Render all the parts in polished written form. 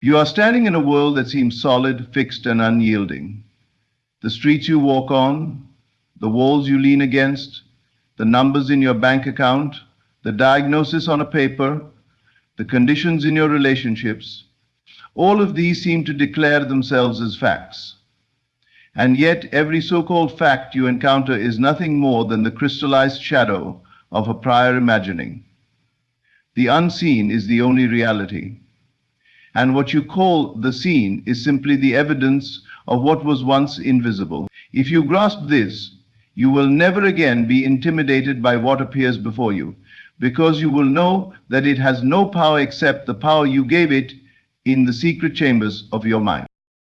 You are standing in a world that seems solid, fixed, and unyielding. The streets you walk on, the walls you lean against, the numbers in your bank account, the diagnosis on a paper, the conditions in your relationships, all of these seem to declare themselves as facts. And yet every so-called fact you encounter is nothing more than the crystallized shadow of a prior imagining. The unseen is the only reality. And what you call the seen is simply the evidence of what was once invisible. If you grasp this, you will never again be intimidated by what appears before you, because you will know that it has no power except the power you gave it in the secret chambers of your mind.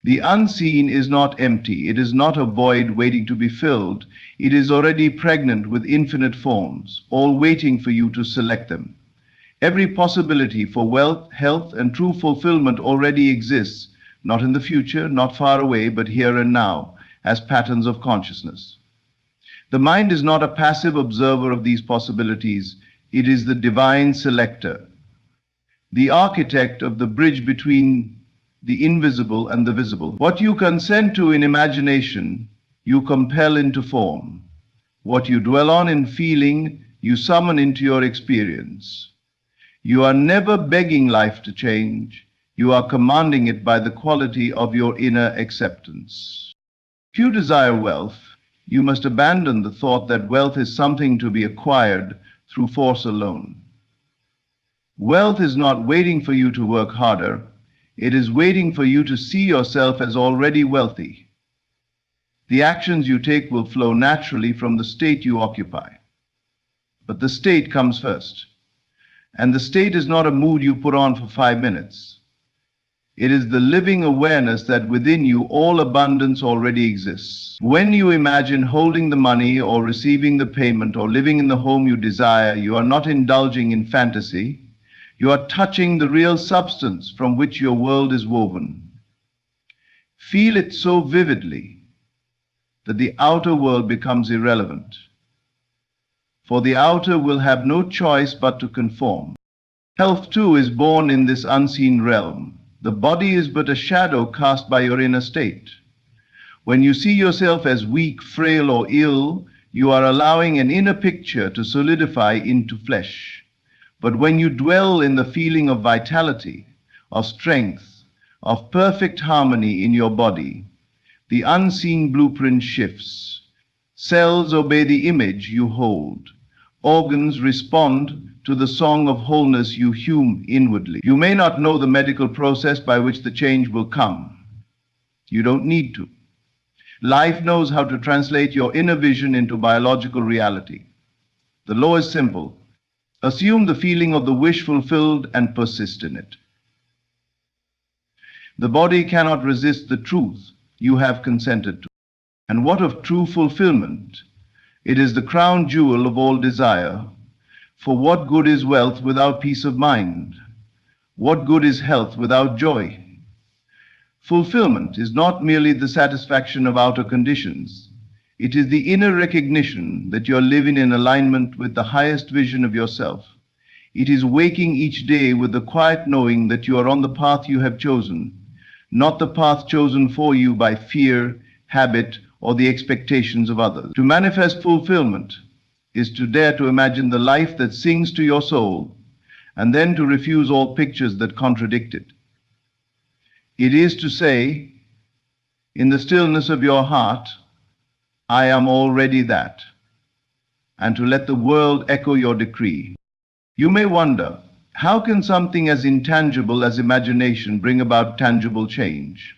The unseen is not empty. It is not a void waiting to be filled. It is already pregnant with infinite forms, all waiting for you to select them. Every possibility for wealth, health, and true fulfillment already exists, not in the future, not far away, but here and now, as patterns of consciousness. The mind is not a passive observer of these possibilities. It is the divine selector, the architect of the bridge between the invisible and the visible. What you consent to in imagination, you compel into form. What you dwell on in feeling, you summon into your experience. You are never begging life to change. You are commanding it by the quality of your inner acceptance. If you desire wealth, you must abandon the thought that wealth is something to be acquired through force alone. Wealth is not waiting for you to work harder. It is waiting for you to see yourself as already wealthy. The actions you take will flow naturally from the state you occupy. But the state comes first. And the state is not a mood you put on for 5 minutes. It is the living awareness that within you all abundance already exists. When you imagine holding the money or receiving the payment or living in the home you desire, you are not indulging in fantasy. You are touching the real substance from which your world is woven. Feel it so vividly that the outer world becomes irrelevant. For the outer will have no choice but to conform. Health too is born in this unseen realm. The body is but a shadow cast by your inner state. When you see yourself as weak, frail, or ill, you are allowing an inner picture to solidify into flesh. But when you dwell in the feeling of vitality, of strength, of perfect harmony in your body, the unseen blueprint shifts. Cells obey the image you hold. Organs respond to the song of wholeness you hum inwardly. You may not know the medical process by which the change will come. You don't need to. Life knows how to translate your inner vision into biological reality. The law is simple. Assume the feeling of the wish fulfilled and persist in it. The body cannot resist the truth you have consented to. And what of true fulfillment? It is the crown jewel of all desire. For what good is wealth without peace of mind? What good is health without joy? Fulfillment is not merely the satisfaction of outer conditions. It is the inner recognition that you are living in alignment with the highest vision of yourself. It is waking each day with the quiet knowing that you are on the path you have chosen, not the path chosen for you by fear, habit, or the expectations of others. To manifest fulfillment is to dare to imagine the life that sings to your soul, and then to refuse all pictures that contradict it. It is to say, in the stillness of your heart, I am already that, and to let the world echo your decree. You may wonder, how can something as intangible as imagination bring about tangible change?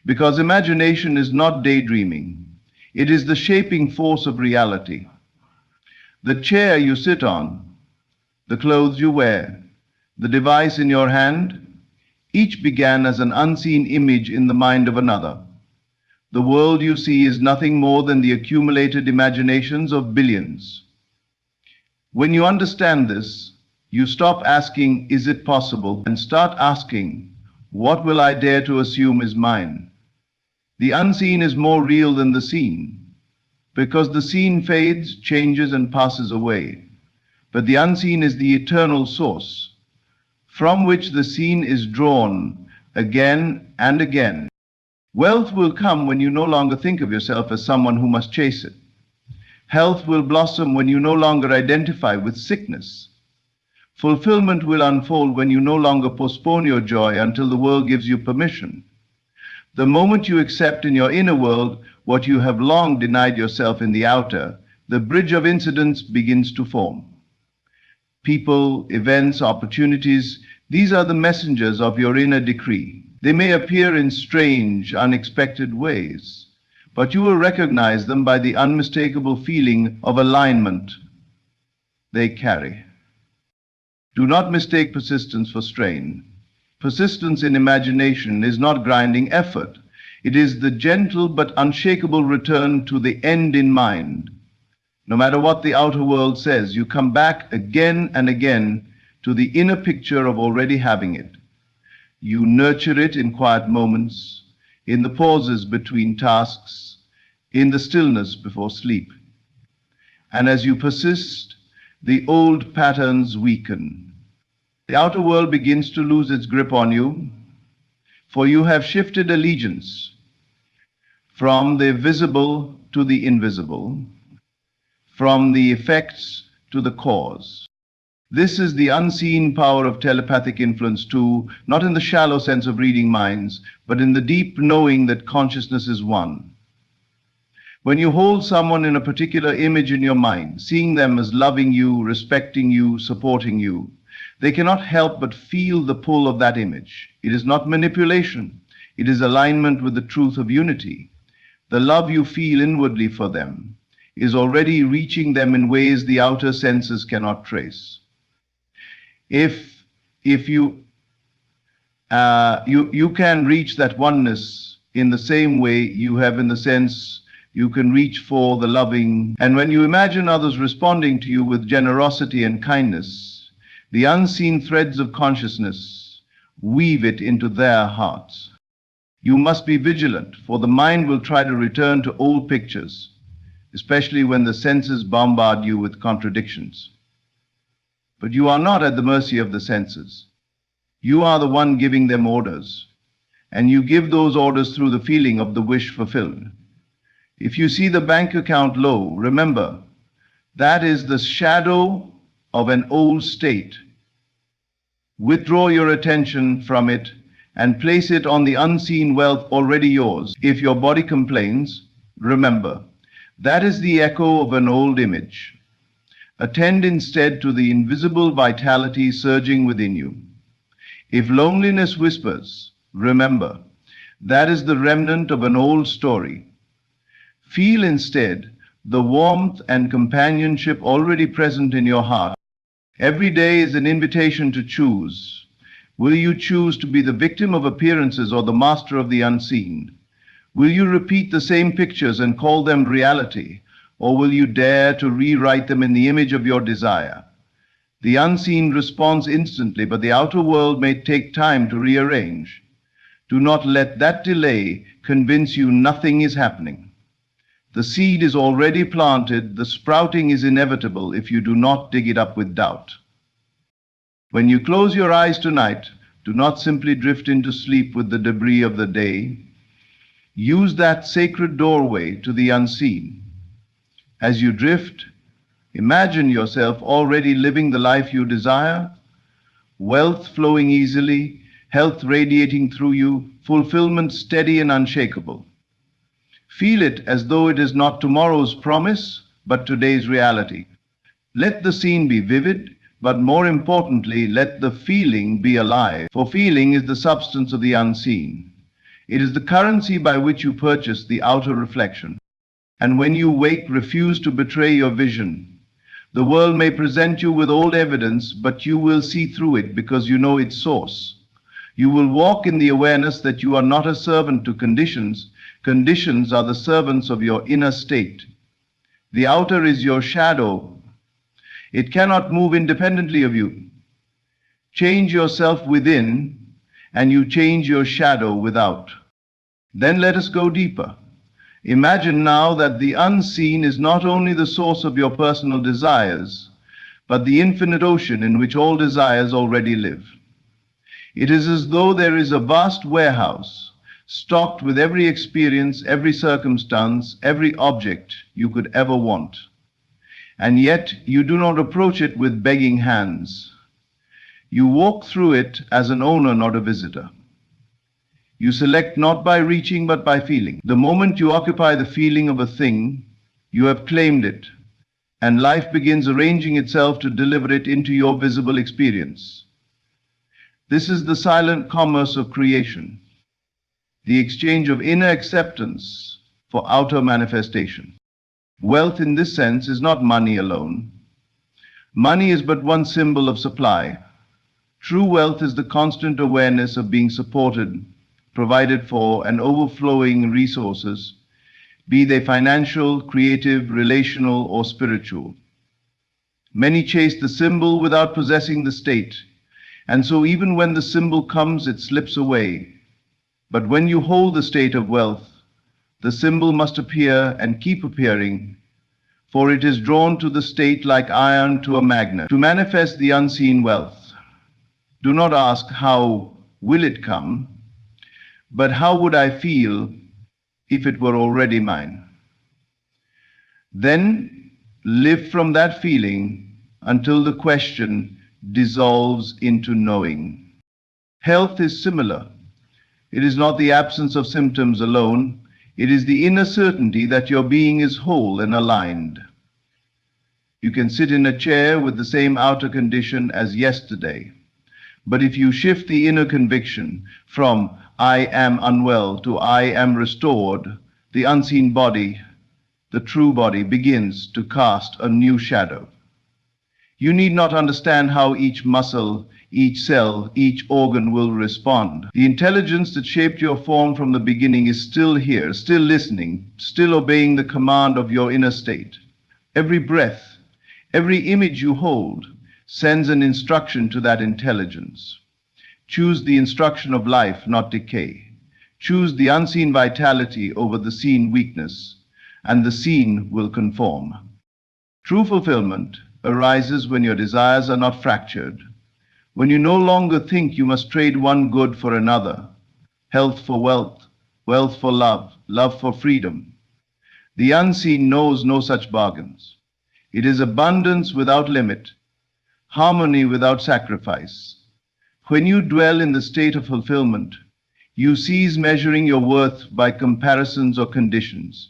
Because imagination is not daydreaming. It is the shaping force of reality. The chair you sit on, the clothes you wear, the device in your hand, each began as an unseen image in the mind of another. The world you see is nothing more than the accumulated imaginations of billions. When you understand this, you stop asking, is it possible, and start asking, what will I dare to assume is mine? The unseen is more real than the seen, because the seen fades, changes, and passes away. But the unseen is the eternal source, from which the seen is drawn again and again. Wealth will come when you no longer think of yourself as someone who must chase it. Health will blossom when you no longer identify with sickness. Fulfillment will unfold when you no longer postpone your joy until the world gives you permission. The moment you accept in your inner world what you have long denied yourself in the outer, the bridge of incidents begins to form. People, events, opportunities, these are the messengers of your inner decree. They may appear in strange, unexpected ways, but you will recognize them by the unmistakable feeling of alignment they carry. Do not mistake persistence for strain. Persistence in imagination is not grinding effort. It is the gentle but unshakable return to the end in mind. No matter what the outer world says, you come back again and again to the inner picture of already having it. You nurture it in quiet moments, in the pauses between tasks, in the stillness before sleep. And as you persist, the old patterns weaken. The outer world begins to lose its grip on you, for you have shifted allegiance from the visible to the invisible, from the effects to the cause. This is the unseen power of telepathic influence too, not in the shallow sense of reading minds, but in the deep knowing that consciousness is one. When you hold someone in a particular image in your mind, seeing them as loving you, respecting you, supporting you, they cannot help but feel the pull of that image. It is not manipulation. It is alignment with the truth of unity. The love you feel inwardly for them is already reaching them in ways the outer senses cannot trace. If you can reach that oneness in the same way you have, in the sense you can reach for the loving, and when you imagine others responding to you with generosity and kindness, the unseen threads of consciousness weave it into their hearts. You must be vigilant, for the mind will try to return to old pictures, especially when the senses bombard you with contradictions. But you are not at the mercy of the senses. You are the one giving them orders, and you give those orders through the feeling of the wish fulfilled. If you see the bank account low, remember, that is the shadow of an old state. Withdraw your attention from it and place it on the unseen wealth already yours. If your body complains, remember, that is the echo of an old image. Attend instead to the invisible vitality surging within you. If loneliness whispers, remember, that is the remnant of an old story. Feel instead the warmth and companionship already present in your heart. Every day is an invitation to choose. Will you choose to be the victim of appearances or the master of the unseen? Will you repeat the same pictures and call them reality, or will you dare to rewrite them in the image of your desire? The unseen responds instantly, but the outer world may take time to rearrange. Do not let that delay convince you nothing is happening. The seed is already planted, the sprouting is inevitable if you do not dig it up with doubt. When you close your eyes tonight, do not simply drift into sleep with the debris of the day. Use that sacred doorway to the unseen. As you drift, imagine yourself already living the life you desire, wealth flowing easily, health radiating through you, fulfillment steady and unshakable. Feel it as though it is not tomorrow's promise, but today's reality. Let the scene be vivid, but more importantly, let the feeling be alive, for feeling is the substance of the unseen. It is the currency by which you purchase the outer reflection. And when you wake, refuse to betray your vision. The world may present you with old evidence, but you will see through it because you know its source. You will walk in the awareness that you are not a servant to conditions. Conditions are the servants of your inner state. The outer is your shadow. It cannot move independently of you. Change yourself within, and you change your shadow without. Then let us go deeper. Imagine now that the unseen is not only the source of your personal desires, but the infinite ocean in which all desires already live. It is as though there is a vast warehouse stocked with every experience, every circumstance, every object you could ever want. And yet you do not approach it with begging hands. You walk through it as an owner, not a visitor. You select not by reaching, but by feeling. The moment you occupy the feeling of a thing, you have claimed it, and life begins arranging itself to deliver it into your visible experience. This is the silent commerce of creation, the exchange of inner acceptance for outer manifestation. Wealth in this sense is not money alone. Money is but one symbol of supply. True wealth is the constant awareness of being supported, provided for, and overflowing resources, be they financial, creative, relational, or spiritual. Many chase the symbol without possessing the state, and so even when the symbol comes, it slips away. But when you hold the state of wealth, the symbol must appear and keep appearing, for it is drawn to the state like iron to a magnet. To manifest the unseen wealth, do not ask how will it come, but how would I feel if it were already mine? Then live from that feeling until the question dissolves into knowing. Health is similar. It is not the absence of symptoms alone. It is the inner certainty that your being is whole and aligned. You can sit in a chair with the same outer condition as yesterday. But if you shift the inner conviction from I am unwell to I am restored, the unseen body, the true body, begins to cast a new shadow. You need not understand how each muscle, each cell, each organ will respond. The intelligence that shaped your form from the beginning is still here, still listening, still obeying the command of your inner state. Every breath, every image you hold, sends an instruction to that intelligence. Choose the instruction of life, not decay. Choose the unseen vitality over the seen weakness, and the seen will conform. True fulfillment arises when your desires are not fractured, when you no longer think you must trade one good for another, health for wealth, wealth for love, love for freedom. The unseen knows no such bargains. It is abundance without limit, harmony without sacrifice. When you dwell in the state of fulfillment, you cease measuring your worth by comparisons or conditions.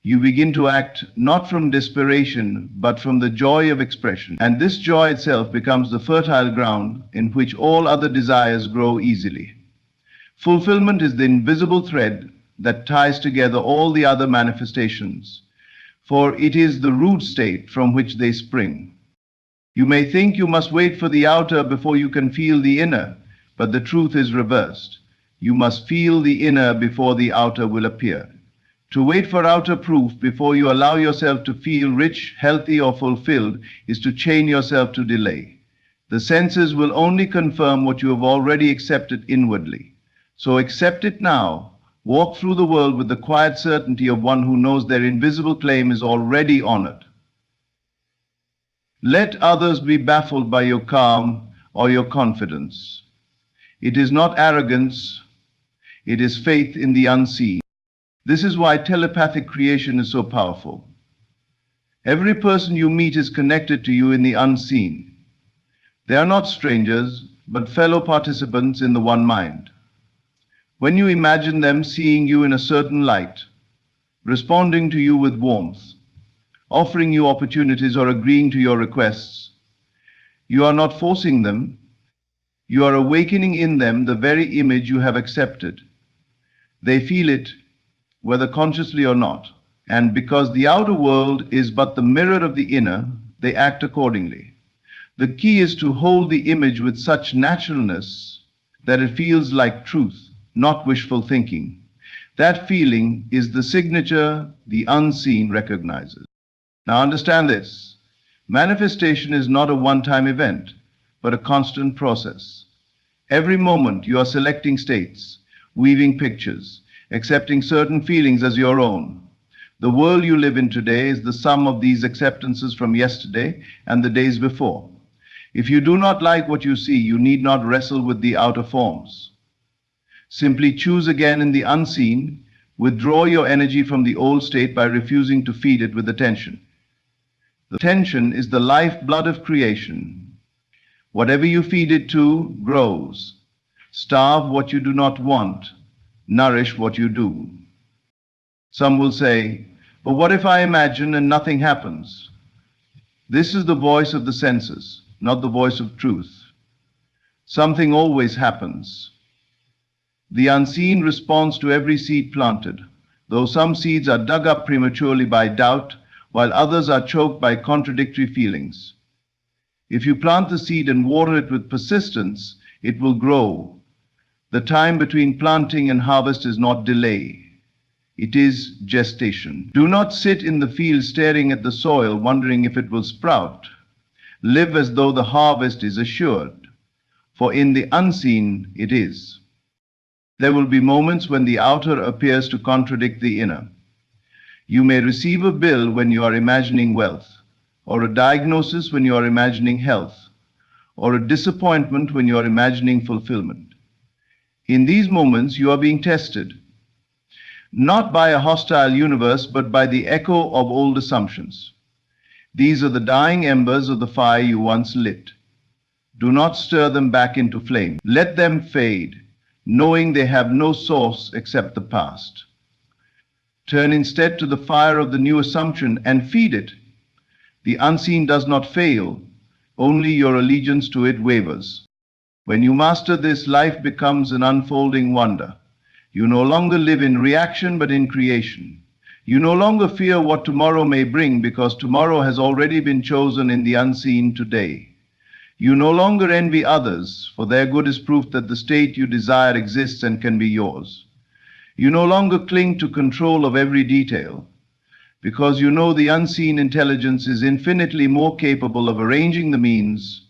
You begin to act not from desperation, but from the joy of expression. And this joy itself becomes the fertile ground in which all other desires grow easily. Fulfillment is the invisible thread that ties together all the other manifestations, for it is the root state from which they spring. You may think you must wait for the outer before you can feel the inner, but the truth is reversed. You must feel the inner before the outer will appear. To wait for outer proof before you allow yourself to feel rich, healthy, or fulfilled is to chain yourself to delay. The senses will only confirm what you have already accepted inwardly. So accept it now. Walk through the world with the quiet certainty of one who knows their invisible claim is already honored. Let others be baffled by your calm or your confidence. It is not arrogance, it is faith in the unseen. This is why telepathic creation is so powerful. Every person you meet is connected to you in the unseen. They are not strangers, but fellow participants in the one mind. When you imagine them seeing you in a certain light, responding to you with warmth, offering you opportunities or agreeing to your requests, you are not forcing them. You are awakening in them the very image you have accepted. They feel it, whether consciously or not, and because the outer world is but the mirror of the inner, they act accordingly. The key is to hold the image with such naturalness that it feels like truth, not wishful thinking. That feeling is the signature the unseen recognizes. Now understand this. Manifestation is not a one-time event, but a constant process. Every moment you are selecting states, weaving pictures, accepting certain feelings as your own. The world you live in today is the sum of these acceptances from yesterday and the days before. If you do not like what you see, you need not wrestle with the outer forms. Simply choose again in the unseen, withdraw your energy from the old state by refusing to feed it with attention. The attention is the lifeblood of creation. Whatever you feed it to grows. Starve what you do not want, nourish what you do. Some will say, but what if I imagine and nothing happens? This is the voice of the senses, not the voice of truth. Something always happens. The unseen responds to every seed planted, though some seeds are dug up prematurely by doubt, while others are choked by contradictory feelings. If you plant the seed and water it with persistence, it will grow. The time between planting and harvest is not delay. It is gestation. Do not sit in the field staring at the soil, wondering if it will sprout. Live as though the harvest is assured, for in the unseen it is. There will be moments when the outer appears to contradict the inner. You may receive a bill when you are imagining wealth, or a diagnosis when you are imagining health, or a disappointment when you are imagining fulfillment. In these moments, you are being tested, not by a hostile universe, but by the echo of old assumptions. These are the dying embers of the fire you once lit. Do not stir them back into flame. Let them fade, knowing they have no source except the past. Turn instead to the fire of the new assumption and feed it. The unseen does not fail, only your allegiance to it wavers. When you master this, life becomes an unfolding wonder. You no longer live in reaction but in creation. You no longer fear what tomorrow may bring because tomorrow has already been chosen in the unseen today. You no longer envy others, for their good is proof that the state you desire exists and can be yours. You no longer cling to control of every detail, because you know the unseen intelligence is infinitely more capable of arranging the means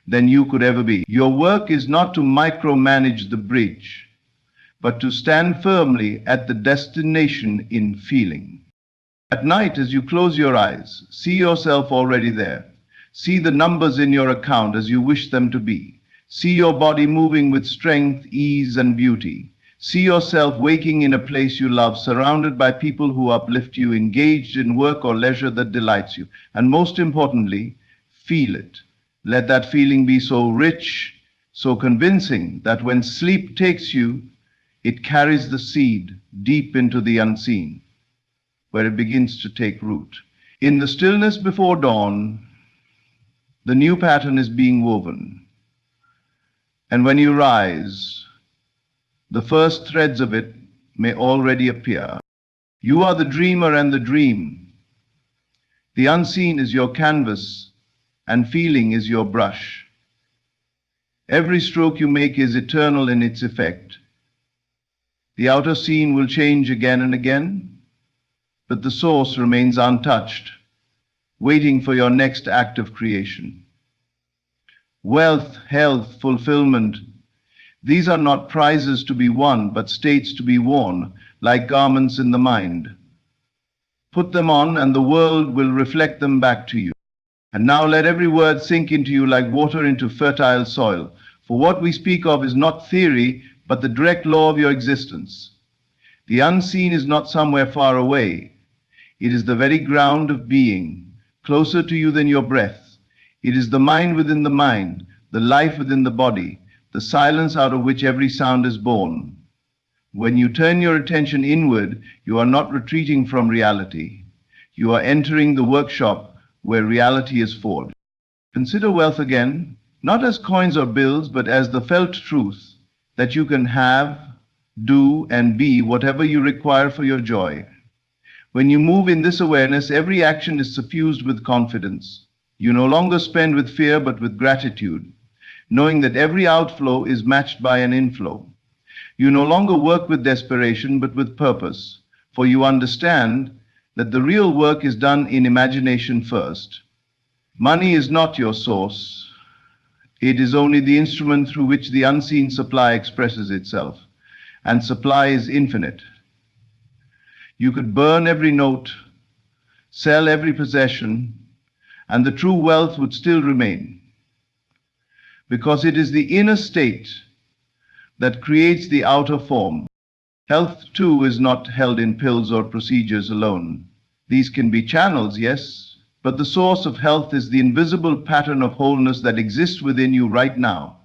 than you could ever be. Your work is not to micromanage the bridge, but to stand firmly at the destination in feeling. At night, as you close your eyes, see yourself already there. See the numbers in your account as you wish them to be. See your body moving with strength, ease, and beauty. See yourself waking in a place you love, surrounded by people who uplift you, engaged in work or leisure that delights you. And most importantly, feel it. Let that feeling be so rich, so convincing, that when sleep takes you, it carries the seed deep into the unseen, where it begins to take root. In the stillness before dawn, the new pattern is being woven. And when you rise, the first threads of it may already appear. You are the dreamer and the dream. The unseen is your canvas, and feeling is your brush. Every stroke you make is eternal in its effect. The outer scene will change again and again, but the source remains untouched, waiting for your next act of creation. Wealth, health, fulfillment, these are not prizes to be won, but states to be worn, like garments in the mind. Put them on, and the world will reflect them back to you. And now let every word sink into you like water into fertile soil, for what we speak of is not theory, but the direct law of your existence. The unseen is not somewhere far away. It is the very ground of being, closer to you than your breath. It is the mind within the mind, the life within the body, the silence out of which every sound is born. When you turn your attention inward, you are not retreating from reality. You are entering the workshop where reality is forged. Consider wealth again, not as coins or bills, but as the felt truth that you can have, do, and be whatever you require for your joy. When you move in this awareness, every action is suffused with confidence. You no longer spend with fear, but with gratitude, knowing that every outflow is matched by an inflow. You no longer work with desperation, but with purpose, for you understand that the real work is done in imagination first. Money is not your source. It is only the instrument through which the unseen supply expresses itself, and supply is infinite. You could burn every note, sell every possession, and the true wealth would still remain. because it is the inner state that creates the outer form. Health, too, is not held in pills or procedures alone. These can be channels, yes, but the source of health is the invisible pattern of wholeness that exists within you right now.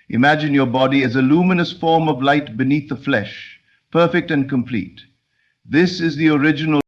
Imagine your body as a luminous form of light beneath the flesh, perfect and complete. This is the original